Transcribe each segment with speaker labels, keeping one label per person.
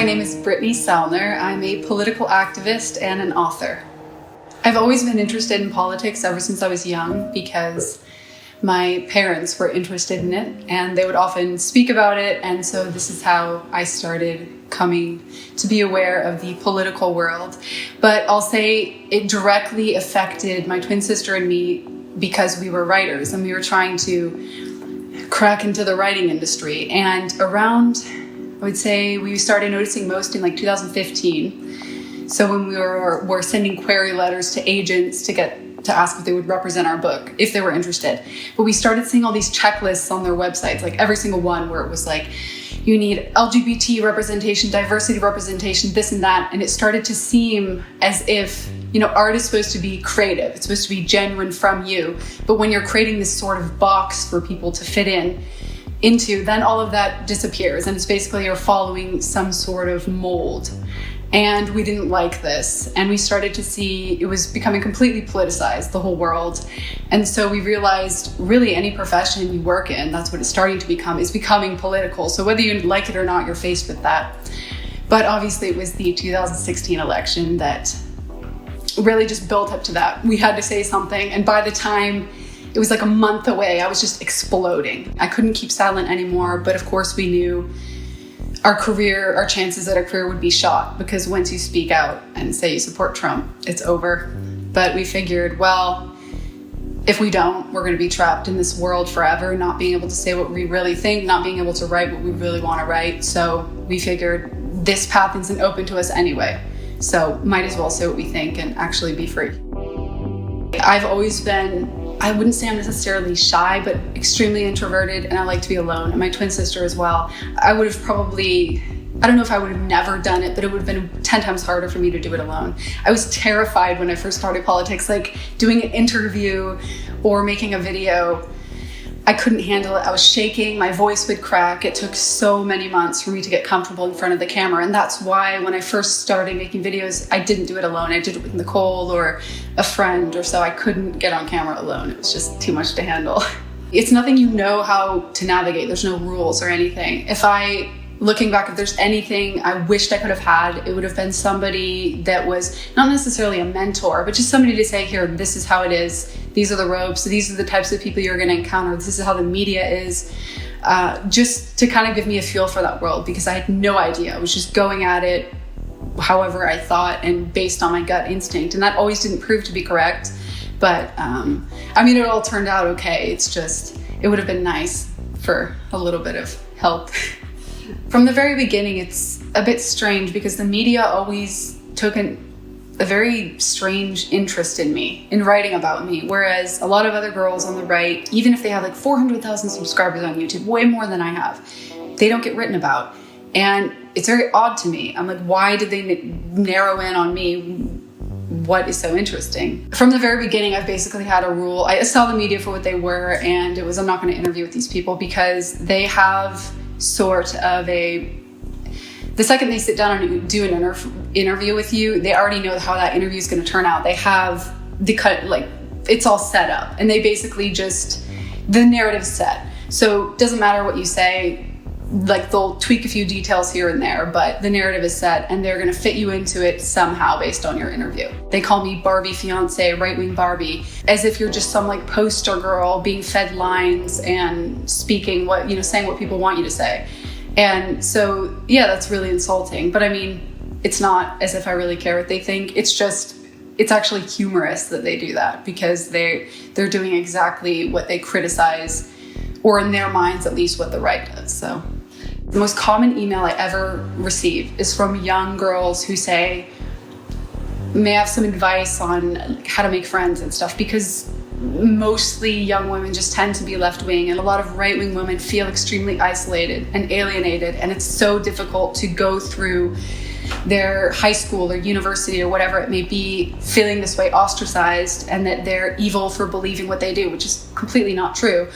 Speaker 1: My name is Brittany Sellner. I'm a political activist and an author. I've always been interested in politics ever since I was young because my parents were interested in it and they would often speak about it, and so this is how I started coming to be aware of the political world. But I'll say it directly affected my twin sister and me because we were writers and we were trying to crack into the writing industry. And around, I would say we started noticing most in like 2015. So when we were sending query letters to agents to ask if they would represent our book, if they were interested. But we started seeing all these checklists on their websites, like every single one where it was like, you need LGBT representation, diversity representation, this and that. And it started to seem as if, art is supposed to be creative. It's supposed to be genuine from you. But when you're creating this sort of box for people to fit into, then all of that disappears. And it's basically you're following some sort of mold. And we didn't like this. And we started to see it was becoming completely politicized, the whole world. And so we realized really any profession you work in, that's what it's starting to become, is becoming political. So whether you like it or not, you're faced with that. But obviously it was the 2016 election that really just built up to that. We had to say something. And by the time it was like a month away, I was just exploding. I couldn't keep silent anymore. But of course we knew our chances at a career would be shot, because once you speak out and say you support Trump, it's over. But we figured, well, if we don't, we're going to be trapped in this world forever, not being able to say what we really think, not being able to write what we really want to write. So we figured this path isn't open to us anyway. So might as well say what we think and actually be free. I've always been, I wouldn't say I'm necessarily shy, but extremely introverted, and I like to be alone, and my twin sister as well. I would have probably, I don't know if I would have never done it, but it would have been 10 times harder for me to do it alone. I was terrified when I first started politics, like doing an interview or making a video. I couldn't handle it. I was shaking, my voice would crack. It took so many months for me to get comfortable in front of the camera. And that's why when I first started making videos, I didn't do it alone. I did it with Nicole or a friend or so. I couldn't get on camera alone. It was just too much to handle. It's nothing you know how to navigate. There's no rules or anything. Looking back, if there's anything I wished I could have had, it would have been somebody that was not necessarily a mentor, but just somebody to say, here, this is how it is. These are the ropes. These are the types of people you're going to encounter. This is how the media is. Just to kind of give me a feel for that world, because I had no idea. I was just going at it however I thought and based on my gut instinct. And that always didn't prove to be correct. But it all turned out okay. It's just, it would have been nice for a little bit of help. From the very beginning, it's a bit strange because the media always took a very strange interest in me, in writing about me, whereas a lot of other girls on the right, even if they have like 400,000 subscribers on YouTube, way more than I have, they don't get written about. And it's very odd to me. I'm like, why did they narrow in on me? What is so interesting? From the very beginning, I've basically had a rule. I saw the media for what they were, and it was, I'm not going to interview with these people because they have sort of the second they sit down and do an interview with you, they already know how that interview is going to turn out. They have it's all set up, and they basically the narrative's set. So it doesn't matter what you say, like they'll tweak a few details here and there, but the narrative is set and they're going to fit you into it somehow based on your interview. They call me Barbie fiance, right-wing Barbie, as if you're just some like poster girl being fed lines and speaking saying what people want you to say. And so, yeah, that's really insulting. But I mean, it's not as if I really care what they think. It's actually humorous that they do that because they're doing exactly what they criticize, or in their minds, at least what the right does. So the most common email I ever receive is from young girls who say, may I have some advice on how to make friends and stuff, because mostly young women just tend to be left-wing, and a lot of right-wing women feel extremely isolated and alienated, and it's so difficult to go through their high school or university or whatever it may be feeling this way, ostracized, and that they're evil for believing what they do, which is completely not true.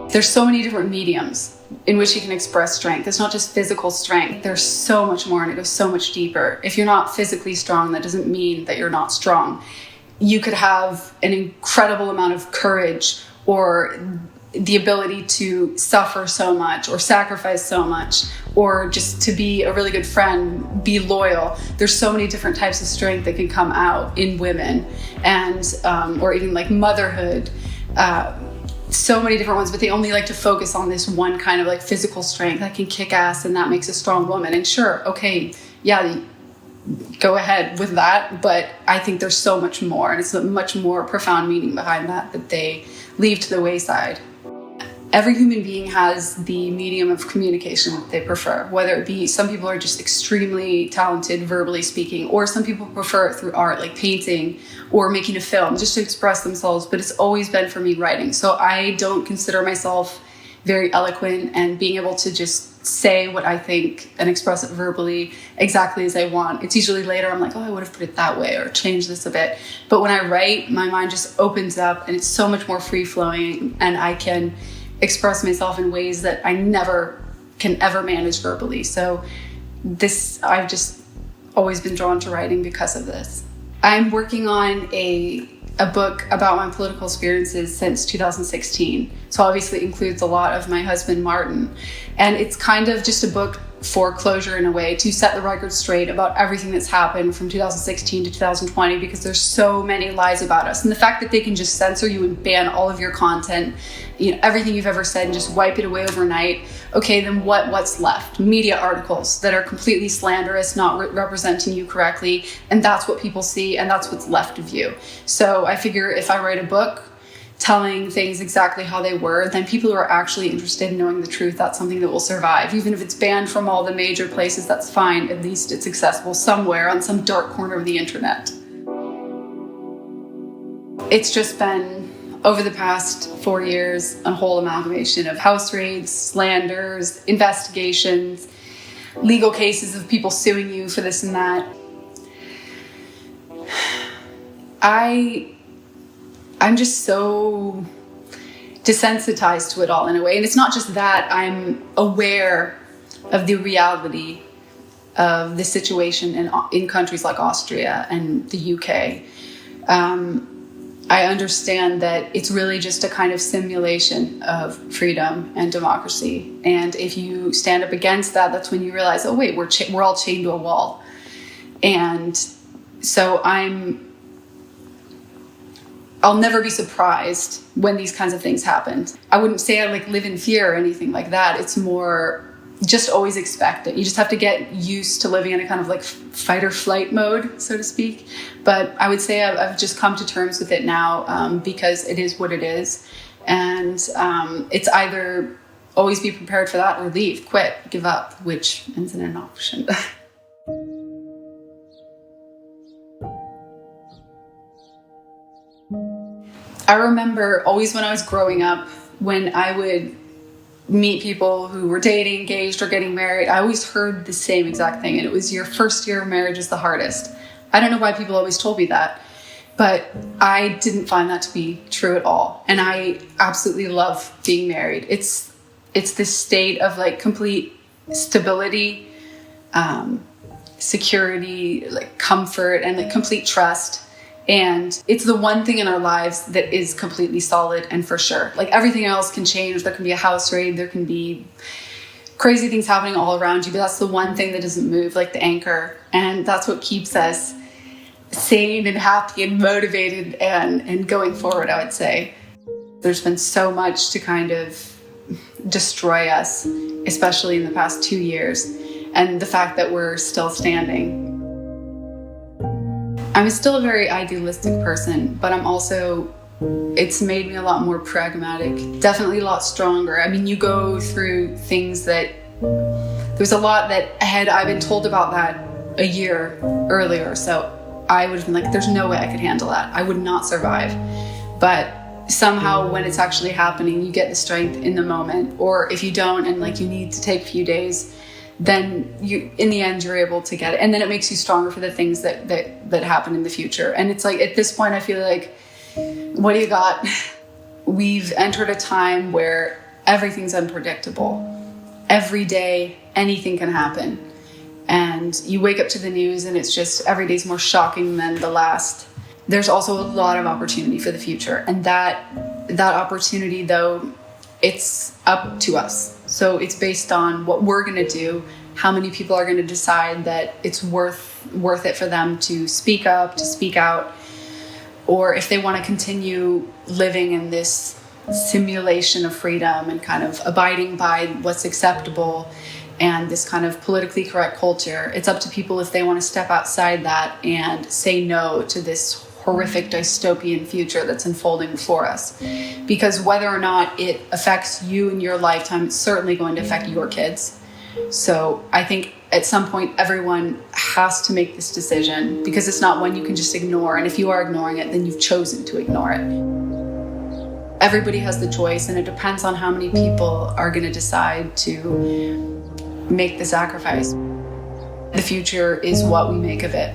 Speaker 1: There's so many different mediums in which you can express strength. It's not just physical strength. There's so much more, and it goes so much deeper. If you're not physically strong, that doesn't mean that you're not strong. You could have an incredible amount of courage or the ability to suffer so much or sacrifice so much, or just to be a really good friend, be loyal. There's so many different types of strength that can come out in women, and or even like motherhood, so many different ones, but they only like to focus on this one kind of like physical strength that can kick ass and that makes a strong woman. And sure, okay, yeah, go ahead with that, but I think there's so much more, and it's a much more profound meaning behind that they leave to the wayside. Every human being has the medium of communication that they prefer, whether it be, some people are just extremely talented verbally speaking, or some people prefer it through art, like painting or making a film, just to express themselves. But it's always been for me writing. So I don't consider myself very eloquent, and being able to just say what I think and express it verbally exactly as I want. It's usually later I'm like, oh, I would have put it that way or changed this a bit. But when I write, my mind just opens up and it's so much more free flowing, and I can express myself in ways that I never can ever manage verbally. So I've just always been drawn to writing because of this. I'm working on a book about my political experiences since 2016. So obviously it includes a lot of my husband, Martin. And it's kind of just a book for closure in a way, to set the record straight about everything that's happened from 2016 to 2020, because there's so many lies about us. And the fact that they can just censor you and ban all of your content, everything you've ever said, and just wipe it away overnight. Okay, then what's left? Media articles that are completely slanderous, not representing you correctly. And that's what people see, and that's what's left of you. So I figure if I write a book telling things exactly how they were, then people who are actually interested in knowing the truth, that's something that will survive. Even if it's banned from all the major places, that's fine. At least it's accessible somewhere on some dark corner of the internet. It's just been, over the past 4 years, a whole amalgamation of house raids, slanders, investigations, legal cases of people suing you for this and that. I'm just so desensitized to it all in a way. And it's not just that, I'm aware of the reality of the situation in countries like Austria and the UK. I understand that it's really just a kind of simulation of freedom and democracy. And if you stand up against that, that's when you realize, oh wait, we're all chained to a wall. And so I'll never be surprised when these kinds of things happen. I wouldn't say I live in fear or anything like that. It's more just always expect it. You just have to get used to living in a kind of fight or flight mode, so to speak. But I would say I've just come to terms with it now, because it is what it is. And it's either always be prepared for that or leave, quit, give up, which isn't an option. I remember always when I was growing up, when I would meet people who were dating, engaged, or getting married, I always heard the same exact thing. And it was, your first year of marriage is the hardest. I don't know why people always told me that, but I didn't find that to be true at all. And I absolutely love being married. It's this state of complete stability, security, comfort, and complete trust. And it's the one thing in our lives that is completely solid and for sure. Everything else can change. There can be a house raid. There can be crazy things happening all around you. But that's the one thing that doesn't move, like the anchor. And that's what keeps us sane and happy and motivated and going forward, I would say. There's been so much to kind of destroy us, especially in the past 2 years. And the fact that we're still standing. I'm still a very idealistic person, but it's made me a lot more pragmatic, definitely a lot stronger. I mean, you go through things there's a lot that had I been told about that a year earlier, so I would have been there's no way I could handle that. I would not survive. But somehow when it's actually happening, you get the strength in the moment, or if you don't and you need to take a few days, then in the end, you're able to get it. And then it makes you stronger for the things that happen in the future. And it's at this point, I feel what do you got? We've entered a time where everything's unpredictable. Every day, anything can happen. And you wake up to the news and it's just every day's more shocking than the last. There's also a lot of opportunity for the future. And that opportunity, though, it's up to us. So it's based on what we're going to do, how many people are going to decide that it's worth it for them to speak up, to speak out, or if they want to continue living in this simulation of freedom and kind of abiding by what's acceptable and this kind of politically correct culture. It's up to people if they want to step outside that and say no to this horrific dystopian future that's unfolding before us. Because whether or not it affects you in your lifetime, it's certainly going to affect your kids. So I think at some point everyone has to make this decision, because it's not one you can just ignore. And if you are ignoring it, then you've chosen to ignore it. Everybody has the choice, and it depends on how many people are going to decide to make the sacrifice. The future is what we make of it.